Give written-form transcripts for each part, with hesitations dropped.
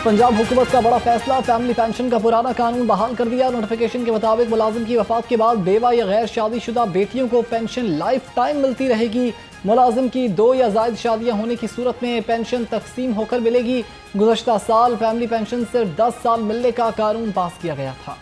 पंजाब हुकूमत का बड़ा फैसला, फैमिली पेंशन का पुराना कानून बहाल कर दिया। नोटिफिकेशन के मुताबिक मुलाजिम की वफात के बाद बेवा या गैर शादीशुदा बेटियों को पेंशन लाइफ टाइम मिलती रहेगी। मुलाजिम की 2 या ज़ायद शादियां होने की सूरत में पेंशन तकसीम होकर मिलेगी। गुज़श्ता साल फैमिली पेंशन सिर्फ 10 साल मिलने का कानून पास किया गया था।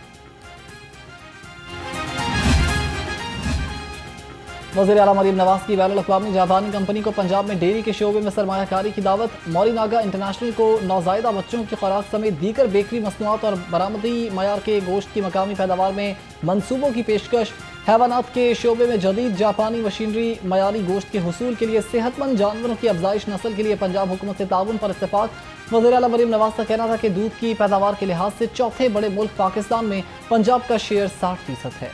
वज़ीर आला मरीम नवाज की बैनुल अक़वामी जापानी कंपनी को पंजाब में डेयरी के शोबे में सरमायाकारी की दावत। मौली नागा इंटरनेशनल को नौज़ायदा बच्चों की खुराक समेत दीगर बेकरी मसनूआत और बरामदी मयार के गोश्त की मकामी पैदावार में मनसूबों की पेशकश। हैवानात के शोबे में जदीद जापानी मशीनरी, मयारी गोश्त के हुसूल के लिए सेहतमंद जानवरों की अफजाइश नस्ल के लिए पंजाब हुकूमत से ताउन पर इत्तेफाक। वज़ीर आला मरीम नवाज का कहना था कि दूध की पैदावार के लिहाज से चौथे बड़े मुल्क पाकिस्तान में पंजाब का शेयर 60% है।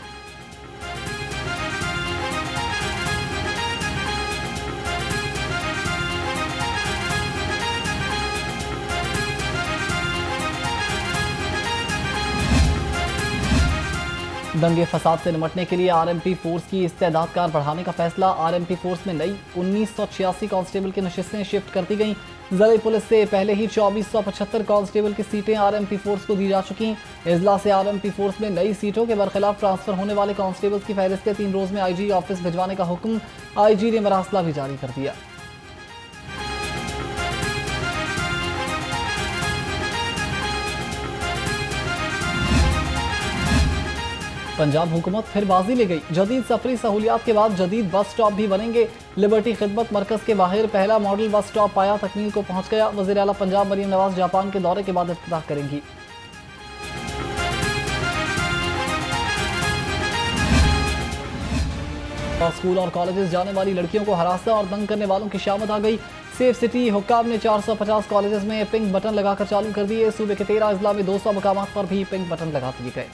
दंगे फसाद से निपटने के लिए आरएमपी फोर्स की इस्तेदादकार बढ़ाने का फैसला। आरएमपी फोर्स में नई 1986 कांस्टेबल की नशिस्तें शिफ्ट कर दी गईं। ज़िले पुलिस से पहले ही 2475 कांस्टेबल की सीटें आरएमपी फोर्स को दी जा चुकी। इजलास से आरएमपी फोर्स में नई सीटों के बरखिलाफ ट्रांसफर होने वाले कांस्टेबल्स की फहरिस्तें 3 रोज में आईजी ऑफिस भिजवाने का हुक्म। आईजी ने मरासला भी जारी कर दिया। पंजाब हुकूमत फिर बाजी ले गई। जदीद सफरी सहूलियात के बाद जदीद बस स्टॉप भी बनेंगे। लिबर्टी खिदमत मरकज के बाहर पहला मॉडल बस स्टॉप पाया तकमील को पहुंच गया। वज़ीर आला पंजाब मरीम नवाज जापान के दौरे के बाद इफ्तिताह करेंगी। स्कूल और कॉलेजेस जाने वाली लड़कियों को हरासा और तंग करने वालों की शामत आ गई। सेफ सिटी हुक्काम ने 450 कॉलेजेस में पिंक बटन लगाकर चालू कर दिए। सूबे के 13 अजला में 200 मकामात पर भी पिंक बटन लगा दिए गए।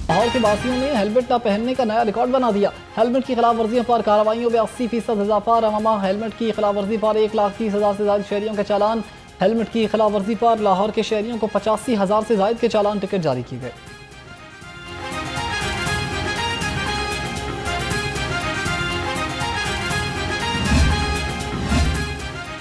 लाहौर के वासियों ने हेलमेट न पहनने का नया रिकॉर्ड बना दिया। हेलमेट की खिलाफ वर्जियों पर कार्रवाइयों में 80% इजाफा। रवामा हेलमेट की खिलाफ वर्जी पर 1,30,000 से ज्यादा शहरियों के चालान। हेलमेट की खिलाफ वर्जी पर लाहौर के शहरियों को 85,000 से ज्यादा के चालान टिकट जारी किए गए।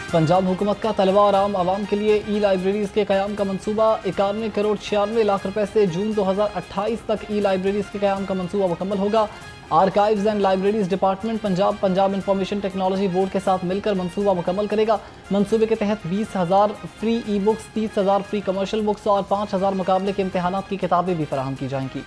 पंजाब हुकूमत का तलबा और आम आवाम के लिए ई लाइब्रेरीज के क़याम का मनसूबा। 91 करोड़ 96 लाख रुपए से जून 2028 तक ई लाइब्रेरीज के क़याम का मनसूबा मुकम्मल होगा। Archives and libraries department Punjab information technology board के साथ मिलकर मनसूबा मुकम्मल करेगा। मनसूबे के तहत 20,000 free e books, 30,000 free commercial books और 5,000 मुकाबले के इम्तहानात की किताबें भी फराहम की जाएंगी।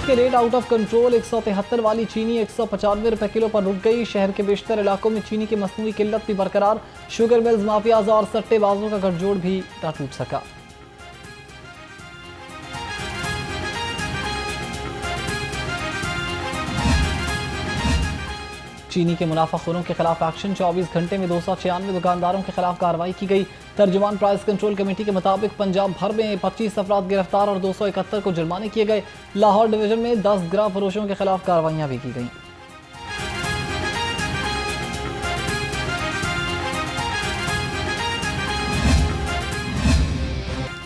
के रेट आउट ऑफ कंट्रोल। 173 वाली चीनी 195 रुपए किलो पर रुक गई। शहर के बेशतर इलाकों में चीनी की मसनूई किल्लत भी बरकरार। शुगर मिल्स, माफियाज और सट्टेबाजों का गठजोड़ भी न टूट सका। चीनी के मुनाफाखोरों के खिलाफ एक्शन। 24 घंटे में 296 दुकानदारों के खिलाफ कार्रवाई की गई। तर्जुमान प्राइस कंट्रोल कमेटी के मुताबिक पंजाब भर में 25 अफराद गिरफ्तार और 271 को जुर्माने किए गए। लाहौर डिवीजन में 10 ग्राम फरोशों के खिलाफ कार्रवाइयां भी की गई।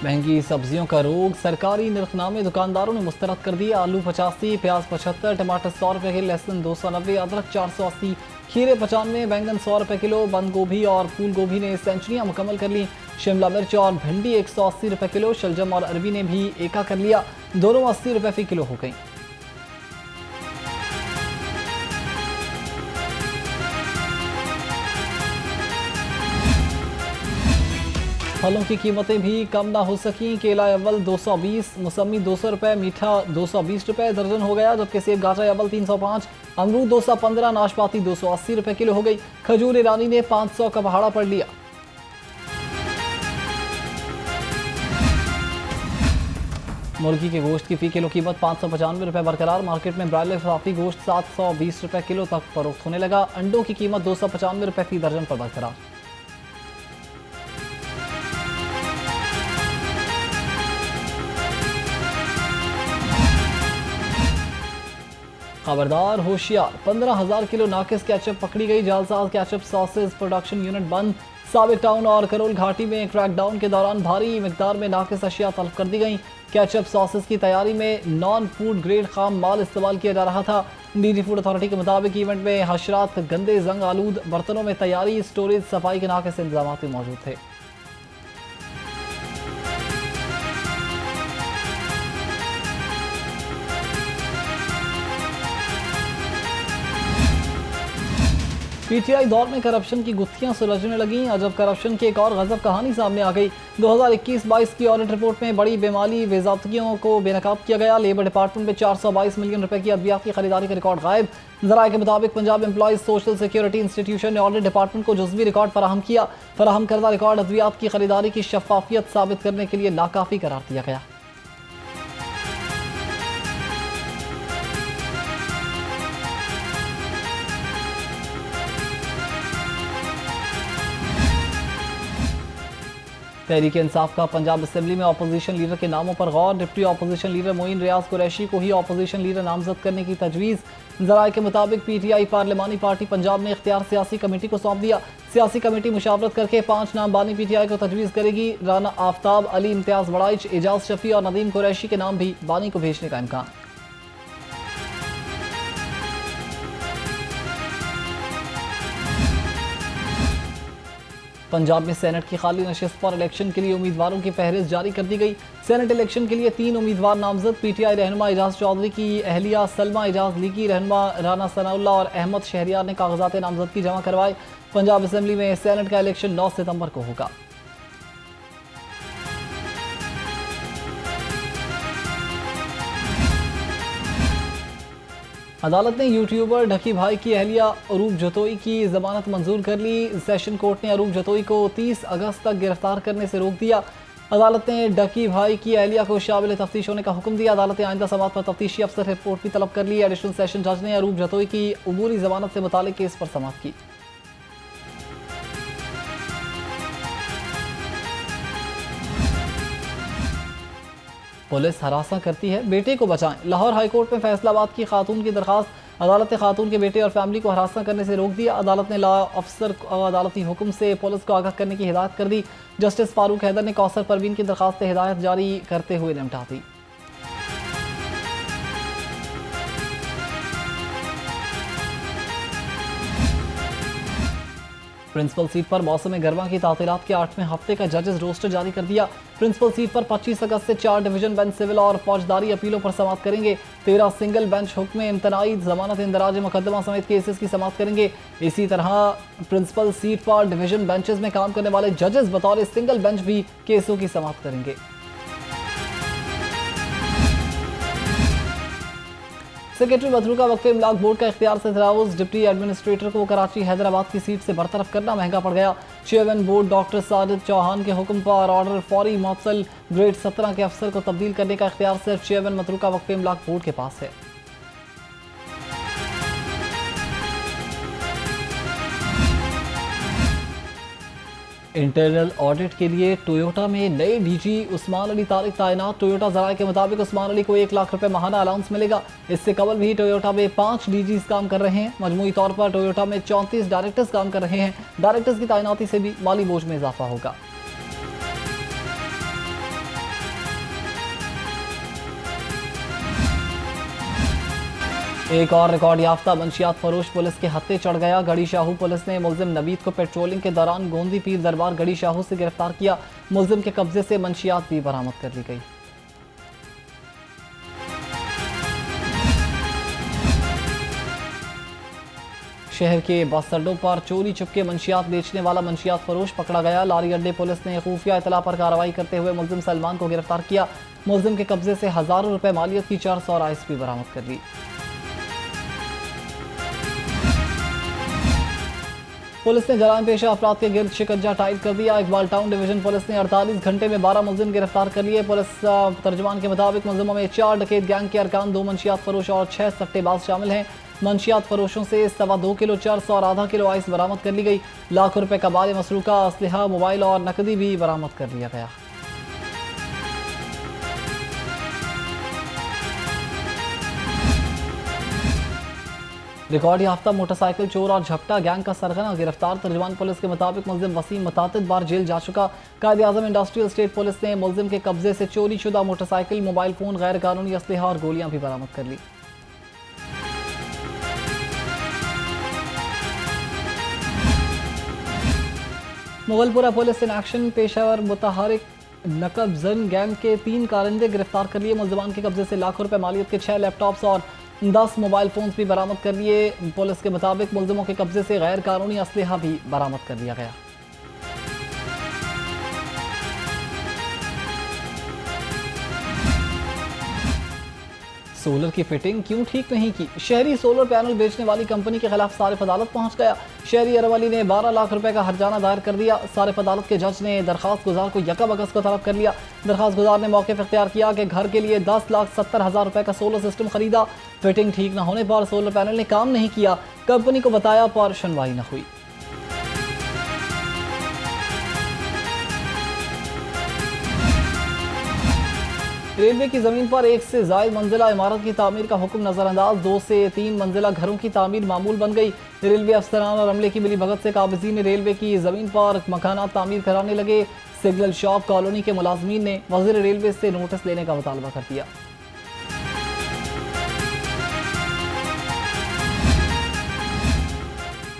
महंगी सब्जियों का रोग। सरकारी निर्खनामे दुकानदारों ने मुस्तरद कर दिए। आलू 85, प्याज 75, टमाटर 100 रुपए किलो, लहसुन 290, अदरक 480, खीरे 95, बैंगन 100 रुपए किलो। बंद गोभी और फूल गोभी ने सेंचुरियां मुकम्मल कर ली। शिमला मिर्च और भिंडी 180 रुपए किलो। शलजम और अरबी ने भी एका कर लिया। दोनों 80 रुपए फी किलो हो गई। फलों की कीमतें भी कम ना हो सकी। केला अव्वल 220, मौसमी 200 रुपए, मीठा 220 रुपए दर्जन हो गया, जबकि सेब गाजर अव्वल 305, अमरूद 215, नाशपाती 280 रुपए किलो हो गई। खजूर ईरानी ने 500 का पहाड़ा पढ़ लिया। मुर्गी के गोश्त की फी किलो कीमत 595 रुपए बरकरार। मार्केट में ब्रायलर इफ्राती गोश्त 720 रुपए किलो तक फरोख्त होने लगा। अंडों की कीमत 295 रुपए फी दर्जन पर बरकरार। खबरदार होशियार, 15,000 किलो नाकिस कैचअप पकड़ी गई। जालसाज कैचअप सॉसेज प्रोडक्शन यूनिट बंद। साबिक टाउन और करोल घाटी में क्रैकडाउन के दौरान भारी मिकदार में नाकिस अशिया तलब कर दी गई। केचप सॉसेस की तैयारी में नॉन फूड ग्रेड खाम माल इस्तेमाल किया जा रहा था। डीजी फूड अथॉरिटी के मुताबिक इवेंट में हशरात, गंदे जंग आलूद बर्तनों में तैयारी, स्टोरेज, सफाई के नाकिस इंतजाम भी मौजूद थे। पीटीआई दौर में करप्शन की गुत्थियां सुलझने लगीं। अजब करप्शन की एक और गजब कहानी सामने आ गई। 2021-22 की ऑडिट रिपोर्ट में बड़ी बेमाली बेज़ाब्तियों को बेनकाब किया गया। लेबर डिपार्टमेंट में 422 मिलियन रुपए की अद्वियात की खरीदारी का रिकॉर्ड गायब। जराये के मुताबिक Punjab employees social security institution ने ऑडिट डिपार्टमेंट को जुज़वी रिकॉर्ड फराहम किया। फराहम करदा रिकॉर्ड अद्वियात की खरीदारी की शफाफियत साबित करने के लिए नाकाफी करार दिया गया। तहरीक इंसाफ का पंजाब असेंबली में अपोजिशन लीडर के नामों पर गौर। डिप्टी अपोजिशन लीडर मोइन रियाज कुरैशी को ही अपोजिशन लीडर नामजद करने की तजवीज़। जराये के मुताबिक पीटीआई पार्लिमानी पार्टी पंजाब ने इख्तियार सियासी कमेटी को सौंप दिया। सियासी कमेटी मुशावरत करके 5 नाम बानी पीटीआई को तजवीज़ करेगी। राना आफ्ताब, अली इम्तियाज़ बड़ाइच, एजाज शफी और नदीम कुरैशी के नाम भी बानी को भेजने का इम्कान। पंजाब में सेनेट की खाली नशिस्त पर इलेक्शन के लिए उम्मीदवारों की फहरिस्त जारी कर दी गई। सेनेट इलेक्शन के लिए 3 उम्मीदवार नामजद। पीटीआई रहनुमा एजाज चौधरी की अहलिया सलमा एजाज, लीगी रहनुमा राना सनाउल्लाह और अहमद शहरियार ने कागजात नामजदगी जमा करवाए। पंजाब असेंबली में सेनेट का इलेक्शन 9 सितंबर को होगा। अदालत ने यूट्यूबर ढकी भाई की अहलिया अरूप जतोई की जमानत मंजूर कर ली। सेशन कोर्ट ने अरूप जतोई को 30 अगस्त तक गिरफ्तार करने से रोक दिया। अदालत ने ढकी भाई की अहलिया को शामिल तफ्तीश होने का हुक्म दिया। अदालत ने आइंदा समात पर तफ्तीशी अफसर रिपोर्ट भी तलब कर ली। एडिशनल सेशन जज ने अरूप जतोई की अबूरी जमानत से मुतालिक केस पर समात की। पुलिस हरासा करती है, बेटे को बचाएं। लाहौर हाईकोर्ट में फैसलाबाद की खातून की दरखास्त। अदालत ने खातून के बेटे और फैमिली को हरासा करने से रोक दिया। अदालत ने लॉ अफसर को अदालती हुक्म से पुलिस को आगाह करने की हिदायत कर दी। जस्टिस फारूक हैदर ने कौसर परवीन की दरखास्त हिदायत जारी करते हुए निपटा दी। प्रिंसिपल सीट पर मौसम गर्मा की तातीलात के 8वें हफ्ते का जजेस रोस्टर जारी कर दिया। प्रिंसिपल सीट पर 25 अगस्त से 4 डिवीजन बेंच सिविल और फौजदारी अपीलों पर समाअत करेंगे। 13 सिंगल बेंच हुक्म इम्तनाई, जमानत, इंदराज मुकदमा समेत केसेस की समाअत करेंगे। इसी तरह प्रिंसिपल सीट पर डिवीजन बेंचेस में काम करने वाले जजेस बतौर सिंगल बेंच भी केसों की समाअत करेंगे। सेक्रेटरी मथरूका वक्फे इमलाक बोर्ड का इख्तियार से तजावुज़। डिप्टी एडमिनिस्ट्रेटर को कराची हैदराबाद की सीट से बरतरफ करना महंगा पड़ गया। Chairman board doctor Sajid Chauhan के हुक्म पर ऑर्डर फौरी मुअत्तल। ग्रेड 17 के अफसर को तब्दील करने का इख्तियार सिर्फ चेयरमैन मथरूका वक्फे इमलाक बोर्ड के पास है। इंटरनल ऑडिट के लिए टोयोटा में नए डीजी उस्मान अली तारिक तैनात। टोयोटा जराये के मुताबिक उस्मान अली को 1 लाख रुपए माहाना अलाउंस मिलेगा। इससे कबल भी टोयोटा में 5 डीजीज काम कर रहे हैं। मजमूई तौर पर टोयोटा में 34 डायरेक्टर्स काम कर रहे हैं। डायरेक्टर्स की तैनाती से भी माली बोझ में इजाफा होगा। एक और रिकॉर्ड याफ्ता मंशियात फरोश पुलिस के हत्थे चढ़ गया। गढ़ी शाहू पुलिस ने मुलजिम नवीद को पेट्रोलिंग के दौरान गोंदी पीर दरबार गढ़ी शाहू से गिरफ्तार किया। मुलजिम के कब्जे से मंशियात भी बरामद कर ली गई। शहर के बस अड्डों पर चोरी चुपके मंशियात बेचने वाला मंशियात फरोश पकड़ा गया। लारी अड्डे पुलिस ने खुफिया इतला पर कार्रवाई करते हुए मुलजिम सलमान को गिरफ्तार किया। मुलजिम के कब्जे से हजारों रुपए मालियत की 400 राइस भी बरामद कर ली। पुलिस ने जराइम पेशा अफराद के गिर्द शिकंजा टाइट कर दिया। इकबाल टाउन डिवीजन पुलिस ने 48 घंटे में 12 मुलजिम गिरफ्तार कर लिए। पुलिस तर्जमान के मुताबिक मुलजिमों में 4 डकैत गैंग के अरकान, 2 मंशियात फरोश और 6 सट्टेबाज शामिल हैं। मंशियात फरोशों से 2.25 किलो चर्स और आधा किलो आइस बरामद कर ली गई। लाख रुपए का माल मसरूका, असलहा, मोबाइल और नकदी भी बरामद कर लिया गया। रिकॉर्ड याफ्ता मोटरसाइकिल चोर और झपटा गैंग का सरगना गिरफ्तार। तर्जुमान पुलिस के मुताबिक मुलजिम वसीम मुतातिद बार जेल जा चुका। कायदे आजम इंडस्ट्रियल स्टेट पुलिस ने मुलजिम के कब्जे से चोरी शुदा मोटरसाइकिल, मोबाइल फोन, गैर कानूनी असलहा और गोलियां भी बरामद कर ली। Mughalpura police in action Peshawar मुतहरिक नकब जन गैंग के 3 कारिंदे गिरफ्तार कर लिए। मुलजमान के कब्जे से लाखों रुपए मालियत के 6 लैपटॉप्स और 10 मोबाइल फोन्स भी बरामद कर लिए। पुलिस के मुताबिक मुलजिमों के कब्जे से गैर कानूनी असलहा भी बरामद कर लिया गया। सोलर की फिटिंग क्यों ठीक नहीं की? शहरी सोलर पैनल बेचने वाली कंपनी के खिलाफ सारिफ अदालत पहुंच गया। शहरी अरवली ने 12 लाख रुपए का हर्जाना दायर कर दिया। सारिफ अदालत के जज ने दरखास्त गुजार को यकम अगस्त को तलब कर लिया। दरखास्त गुजार ने मौके पर इख्तियार किया कि घर के लिए 10,70,000 रुपए का सोलर सिस्टम खरीदा। फिटिंग ठीक न होने पर सोलर पैनल ने काम नहीं किया। कंपनी को बताया पर सुनवाई न हुई। रेलवे की जमीन पर 1 से ज़ायद मंजिला इमारत की तामीर का हुक्म नजरअंदाज। 2 से 3 मंजिला घरों की तामीर मामूल बन गई। रेलवे अफसरान और अमले की मिली भगत से काबिजीन रेलवे की जमीन पर मकानात तामीर कराने लगे। सिग्नल शॉप कॉलोनी के मुलाजमीन ने वजीर रेलवे से नोटिस लेने का मुतालबा कर दिया।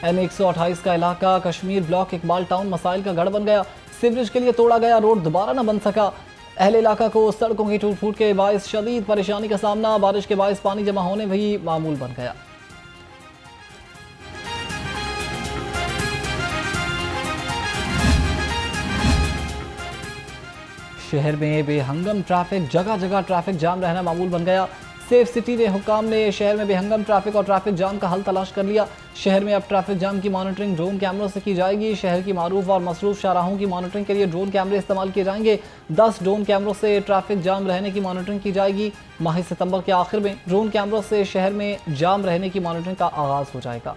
N128 का इलाका कश्मीर ब्लॉक इकबाल टाउन मसाइल का गढ़ बन गया। सीवरेज के लिए तोड़ा गया रोड दोबारा न बन सका। अहले इलाका को सड़कों की टूट फूट के बायस शदीद परेशानी का सामना। बारिश के बायस पानी जमा होने भी मामूल बन गया। शहर में बेहंगम ट्रैफिक, जगह जगह ट्रैफिक जाम रहना मामूल बन गया। सेफ सिटी के हुक्काम ने शहर में बेहंगम ट्रैफिक और ट्रैफिक जाम का हल तलाश कर लिया। शहर में अब ट्रैफिक जाम की मॉनिटरिंग ड्रोन कैमरों से की जाएगी। शहर की मारूफ और मसरूफ शाहराहों की मॉनिटरिंग के लिए ड्रोन कैमरे इस्तेमाल किए जाएंगे। 10 ड्रोन कैमरों से ट्रैफिक जाम रहने की मॉनिटरिंग की जाएगी। माह सितंबर के आखिर में ड्रोन कैमरों से शहर में जाम रहने की मॉनिटरिंग का आगाज हो जाएगा।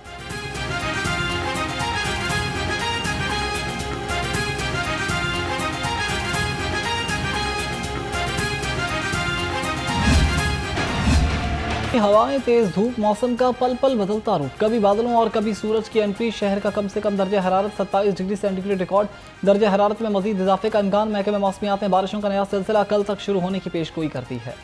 हवाएं, तेज धूप, मौसम का पल पल बदलता रूप। कभी बादलों और कभी सूरज की एंट्री। शहर का कम से कम दर्जा हरारत 27 डिग्री सेंटीग्रेड रिकॉर्ड। दर्जा हरारत में मजीद इजाफे का इम्कान। महकमे मौसमियात ने बारिशों का नया सिलसिला कल तक शुरू होने की पेशगोई कर दी है।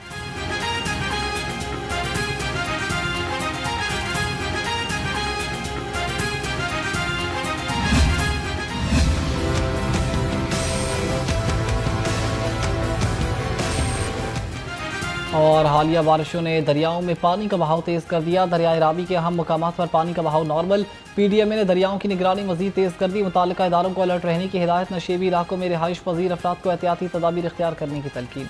और हालिया बारिशों ने दरियाओं में पानी का बहाव तेज कर दिया। दरियाए रावी के अहम मकामात पर पानी का बहाव नॉर्मल। PDMA ने दरियाओं की निगरानी मजीद तेज कर दी। मुताल्लिका इदारों को अलर्ट रहने की हिदायत। नशेबी इलाकों में रिहाइश पजीर अफराद को एहतियाती तदाबीर इख्तियार करने की तलकीन।